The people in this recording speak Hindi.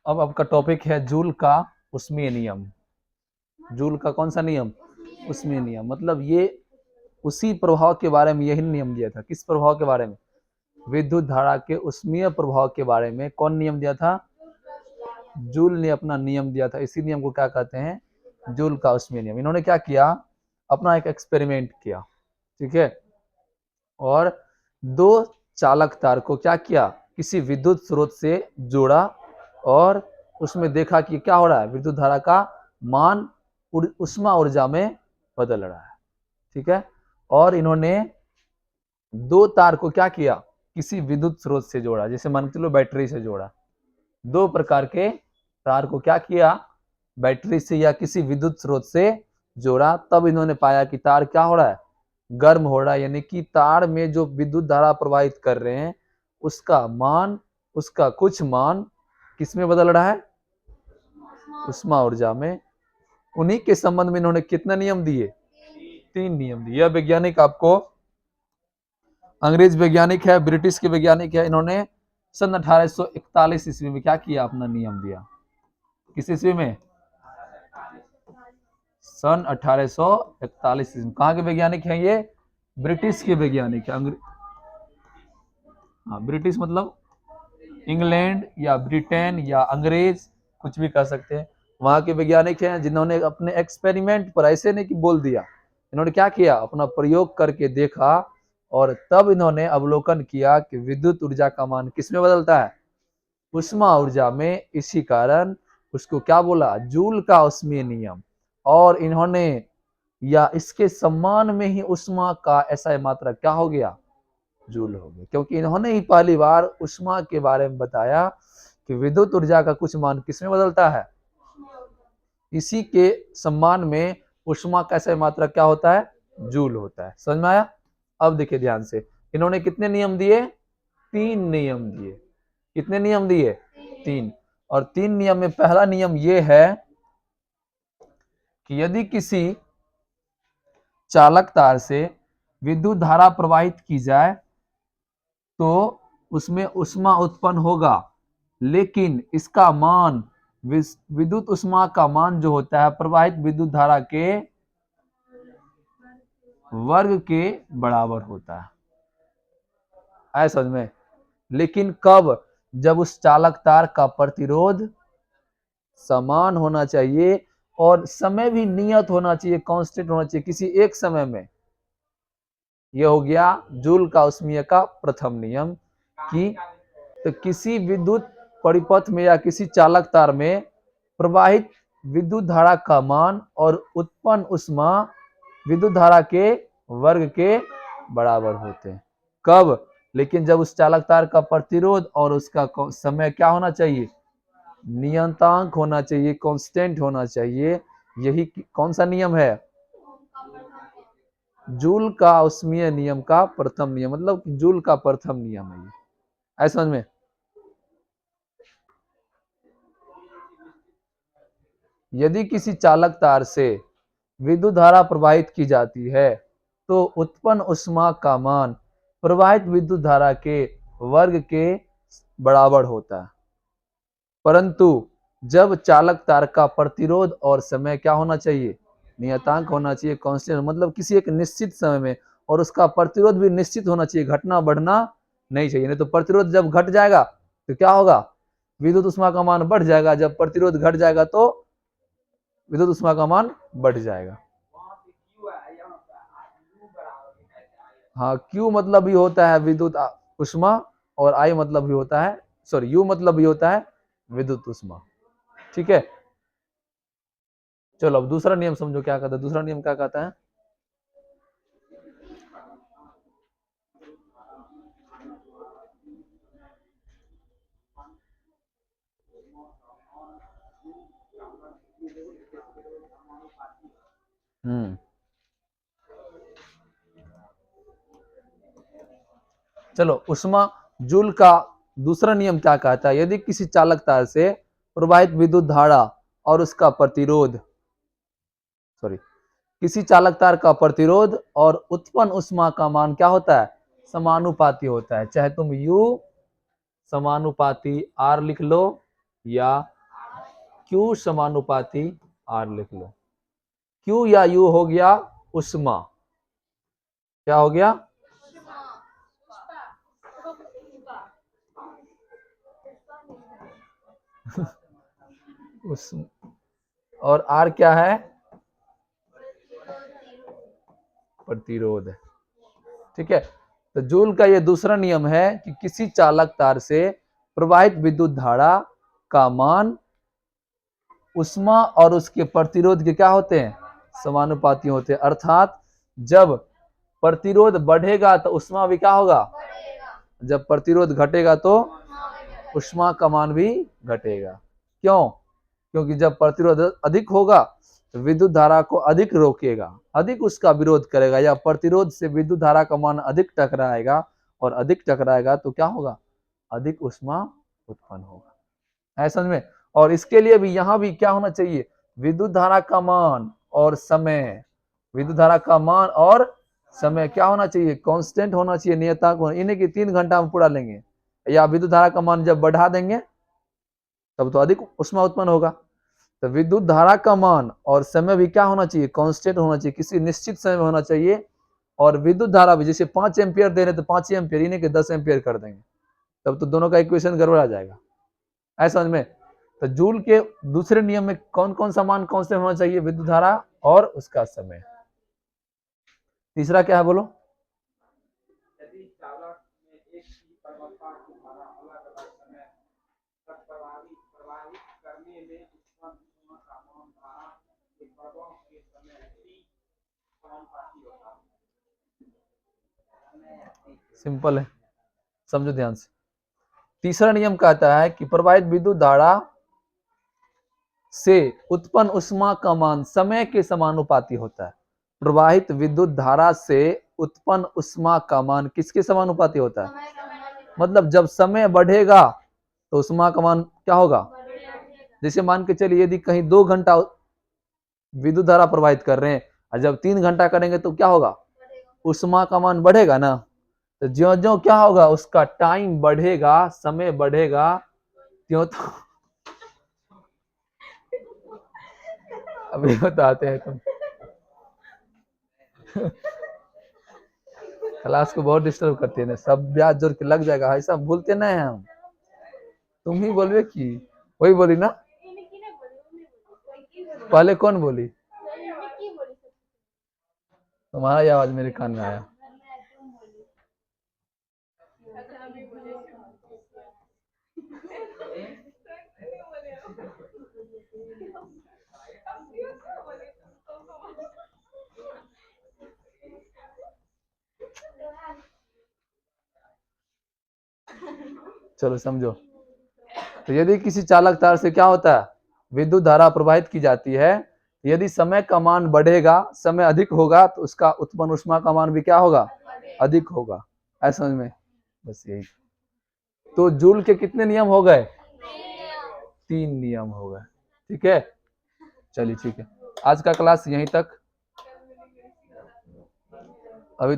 अब आपका टॉपिक है जूल का उष्मीय नियम। जूल का कौन सा नियम? उष्मीय नियम। मतलब ये उसी प्रभाव के बारे में यही नियम दिया था। किस प्रभाव के बारे में? विद्युत धारा के उष्मीय प्रभाव के बारे में कौन नियम दिया था? जूल ने अपना नियम दिया था। इसी नियम को क्या कहते हैं? जूल का उष्मीय नियम। इन्होंने क्या किया? अपना एक एक्सपेरिमेंट किया, ठीक है, और दो चालक तार को क्या किया? किसी विद्युत स्रोत से जोड़ा और उसमें देखा कि क्या हो रहा है, विद्युत धारा का मान उष्मा ऊर्जा में बदल रहा है, ठीक है। और इन्होंने दो तार को क्या किया? किसी विद्युत स्रोत से जोड़ा, जैसे मान के चलो बैटरी से जोड़ा। दो प्रकार के तार को क्या किया? बैटरी से या किसी विद्युत स्रोत से जोड़ा। तब इन्होंने पाया कि तार क्या हो रहा है? गर्म हो रहा है, यानी कि तार में जो विद्युत धारा प्रवाहित कर रहे हैं उसका मान, उसका कुछ मान किस में बदल रहा है? उष्मा ऊर्जा में। उन्हीं के संबंध में इन्होंने कितने नियम दिए? 3 नियम दिए। यह वैज्ञानिक आपको अंग्रेज वैज्ञानिक है, ब्रिटिश के वैज्ञानिक है। इन्होंने सन 1841 ईस्वी में क्या किया? अपना नियम दिया। किस ईस्वी में? सन 1841 ईस्वी में। कहाँ के वैज्ञानिक हैं ये? ब्रिटिश के वैज्ञानिक है। हाँ, ब्रिटिश मतलब इंग्लैंड या ब्रिटेन या अंग्रेज, कुछ भी कह सकते हैं। वहां के वैज्ञानिक हैं जिन्होंने अपने एक्सपेरिमेंट पर, ऐसे नहीं कि बोल दिया, इन्होंने क्या किया? अपना प्रयोग करके देखा और तब इन्होंने अवलोकन किया कि विद्युत ऊर्जा का मान किसमें बदलता है? उष्मा ऊर्जा में। इसी कारण उसको क्या बोला? जूल का उष्मीय नियम। और इन्होंने या इसके सम्मान में ही उष्मा का ऐसा मात्रा क्या हो गया? जूल हो गया, क्योंकि इन्होंने ही पहली बार उष्मा के बारे में बताया कि विद्युत ऊर्जा का कुछ मान किसमें बदलता है? इसी के सम्मान में उष्मा का ऐसा मात्रा क्या होता है? जूल होता है। समझ में आया? अब देखिए ध्यान से, इन्होंने कितने नियम दिए? 3 नियम दिए। कितने नियम दिए? 3। और 3 नियम में पहला नियम यह है कि यदि किसी चालक तार से विद्युत धारा प्रवाहित की जाए तो उसमें उष्मा उत्पन्न होगा, लेकिन इसका मान, विद्युत उष्मा का मान जो होता है प्रवाहित विद्युत धारा के वर्ग के बराबर होता है। आए समझ में? लेकिन कब? जब उस चालक तार का प्रतिरोध समान होना चाहिए और समय भी नियत होना चाहिए, कांस्टेंट होना चाहिए किसी एक समय में। यह हो गया जूल का उष्मीय का प्रथम नियम कि तो किसी विद्युत परिपथ में या किसी चालक तार में प्रवाहित विद्युत धारा का मान और उत्पन्न उष्मा विद्युत धारा के वर्ग के बराबर होते हैं। कब? लेकिन जब उस चालक तार का प्रतिरोध और उसका समय क्या होना चाहिए? नियतांक होना चाहिए, कांस्टेंट होना चाहिए। यही कौन सा नियम है? जूल का उष्मीय नियम का प्रथम नियम, मतलब जूल का प्रथम नियम है ये। ऐसा समझ में? यदि किसी चालक तार से विद्युत धारा प्रवाहित की जाती है तो उत्पन्न उष्मा का मान प्रवाहित विद्युत धारा के वर्ग के बराबर होता है। परंतु जब चालक तार का प्रतिरोध और समय क्या होना चाहिए? नियतांक होना चाहिए, कांस्टेंट, मतलब किसी एक निश्चित समय में, और उसका प्रतिरोध भी निश्चित होना चाहिए, घटना बढ़ना नहीं चाहिए। नहीं तो प्रतिरोध जब घट जाएगा तो क्या होगा? विद्युत उष्मा का मान बढ़ जाएगा। जब प्रतिरोध घट जाएगा तो विद्युत उष्मा का मान बढ़ जाएगा। हाँ, Q मतलब भी होता है विद्युत उष्मा और I मतलब भी होता है, सॉरी, U मतलब भी होता है विद्युत उष्मा। ठीक है, चलो अब दूसरा नियम समझो क्या कहता है। दूसरा नियम क्या कहता है? चलो, उष्मा जूल का दूसरा नियम क्या कहता है? यदि किसी चालक तार से प्रवाहित विद्युत धारा और उसका प्रतिरोध, सॉरी, किसी चालक तार का प्रतिरोध और उत्पन्न उष्मा का मान क्या होता है? समानुपाती होता है। चाहे तुम U समानुपाती R लिख लो या Q समानुपाती R लिख लो। Q या U हो गया उष्मा, क्या हो गया? उष्मा। और R क्या है? प्रतिरोध है। ठीक है, तो जूल का ये दूसरा नियम है कि किसी चालक तार से प्रवाहित विद्युत धारा का मान उष्मा और उसके प्रतिरोध के क्या होते हैं? समानुपाती होते हैं। अर्थात जब प्रतिरोध बढ़ेगा तो उष्मा भी क्या होगा? जब प्रतिरोध घटेगा तो उष्मा का मान भी घटेगा। क्यों? क्योंकि जब प्रतिरोध अधिक होगा तो विद्युत धारा को अधिक रोकेगा, अधिक उसका विरोध करेगा, या प्रतिरोध से विद्युत धारा का मान अधिक टकराएगा, और अधिक टकराएगा तो क्या होगा? अधिक उष्मा उत्पन्न होगा। है समझ में? और इसके लिए भी यहाँ भी क्या होना चाहिए? विद्युत धारा का मान और समय, विद्युत धारा का मान और समय क्या होना चाहिए? कांस्टेंट होना चाहिए, नियतांक होना। इन्हें कि 3 घंटा में पूरा लेंगे, या विद्युत धारा का मान जब बढ़ा देंगे तब तो अधिक उष्मा उत्पन्न होगा। तो विद्युत धारा का मान और समय भी क्या होना चाहिए? कांस्टेंट होना चाहिए, किसी निश्चित समय में होना चाहिए। और विद्युत धारा भी जैसे 5 एम्पियर दे रहे तो 5 एम्पियर, इन्हें के 10 एम्पियर कर देंगे, तब तो दोनों का इक्वेशन गड़बड़ा जाएगा। ऐसा समझ में? तो जूल के दूसरे नियम में कौन कौन सा मान कांस्टेंट होना चाहिए? विद्युत धारा और उसका समय। तीसरा क्या है बोलो? यदि चालक में एक ही प्रवणता की धारा अलग अलग समय तक प्रवाहित करने में उत्पन्न उष्मा का मान धारा के प्रवाह के समय T समानुपाती होता है। सिंपल है, समझो ध्यान से। तीसरा नियम कहता है कि प्रवाहित विद्युत धारा से उत्पन्न उष्मा का मान समय के समानुपाती होता है। प्रवाहित विद्युत धारा से उत्पन्न उष्मा का मान किसके समानुपाती होता है? मतलब जब समय बढ़ेगा तो उष्मा का मान क्या होगा? जैसे मान के चलिए यदि कहीं 2 घंटा विद्युत धारा प्रवाहित कर रहे हैं और जब 3 घंटा करेंगे तो क्या होगा? उष्मा का मान बढ़ेगा ना। तो ज्यो ज्यो क्या होगा? उसका टाइम बढ़ेगा, समय बढ़ेगा, क्यों? तो अभी बताते हैं तुम। क्लास को बहुत डिस्टर्ब करते हैं, सब ब्याज जोड़ के लग जाएगा, ऐसा बोलते नहीं हैं हम। तुम ही बोलबे की, वही बोली ना। पहले कौन बोली? तुम्हारा ही आवाज मेरे कान में आया। चलो समझो। तो यदि किसी चालक तार से क्या होता है? विद्युत धारा प्रवाहित की जाती है। यदि समय का मान बढ़ेगा, समय अधिक होगा, तो उसका उत्पन्न उष्मा का मान भी क्या होगा? अधिक होगा। ऐसा समझ में? बस यही। तो जूल के कितने नियम हो गए? 3 नियम हो गए। ठीक है, चलिए ठीक है, आज का क्लास यहीं तक। अभी